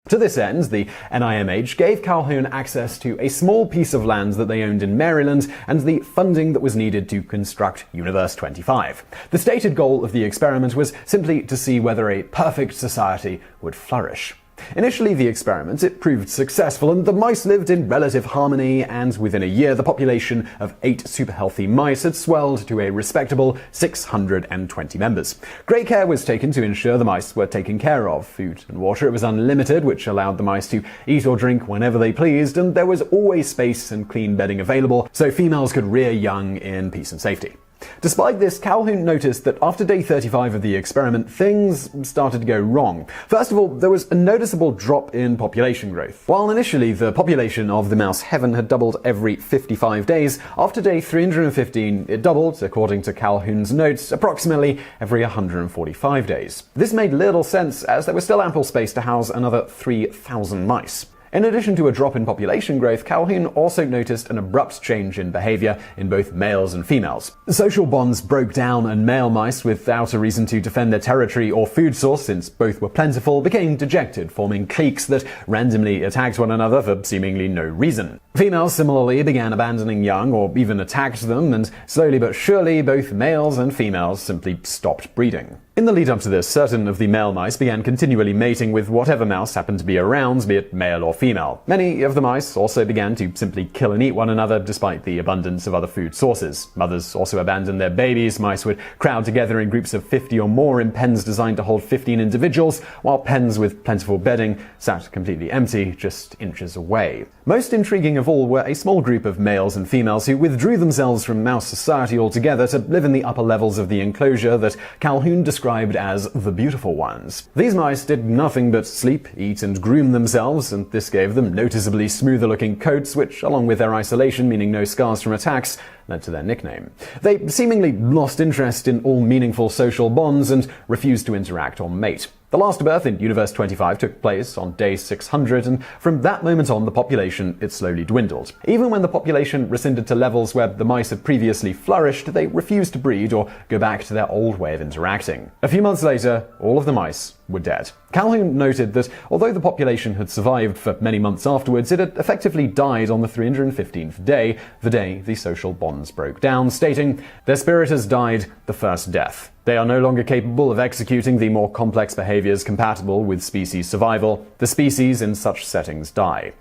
To this end, the NIMH gave Calhoun access to a small piece of land that they owned in Maryland and the funding that was needed to construct Universe 25. The stated goal of the experiment was simply to see whether a perfect society would flourish. Initially, the experiment proved successful, and the mice lived in relative harmony, and within a year the population of 8 super healthy mice had swelled to a respectable 620 members. Great care was taken to ensure the mice were taken care of. Food and water was unlimited, which allowed the mice to eat or drink whenever they pleased, and there was always space and clean bedding available, so females could rear young in peace and safety. Despite this, Calhoun noticed that after day 35 of the experiment, things started to go wrong. First of all, there was a noticeable drop in population growth. While initially the population of the mouse heaven had doubled every 55 days, after day 315 it doubled, according to Calhoun's notes, approximately every 145 days. This made little sense, as there was still ample space to house another 3,000 mice. In addition to a drop in population growth, Calhoun also noticed an abrupt change in behavior in both males and females. Social bonds broke down, and male mice, without a reason to defend their territory or food source, since both were plentiful, became dejected, forming cliques that randomly attacked one another for seemingly no reason. Females similarly began abandoning young or even attacked them, and slowly but surely both males and females simply stopped breeding. In the lead up to this, certain of the male mice began continually mating with whatever mouse happened to be around, be it male or female. Many of the mice also began to simply kill and eat one another despite the abundance of other food sources. Mothers also abandoned their babies. Mice would crowd together in groups of 50 or more in pens designed to hold 15 individuals, while pens with plentiful bedding sat completely empty just inches away. Most intriguing of all were a small group of males and females who withdrew themselves from mouse society altogether to live in the upper levels of the enclosure that Calhoun described as the beautiful ones. These mice did nothing but sleep, eat, and groom themselves, and this gave them noticeably smoother-looking coats, which, along with their isolation meaning no scars from attacks, led to their nickname. They seemingly lost interest in all meaningful social bonds and refused to interact or mate. The last birth in Universe 25 took place on day 600, and from that moment on, the population slowly dwindled. Even when the population rescinded to levels where the mice had previously flourished, they refused to breed or go back to their old way of interacting. A few months later, all of the mice were dead. Calhoun noted that although the population had survived for many months afterwards, it had effectively died on the 315th day, the day the social bonds broke down, stating, "Their spirit has died the first death. They are no longer capable of executing the more complex behaviors compatible with species survival. The species in such settings die."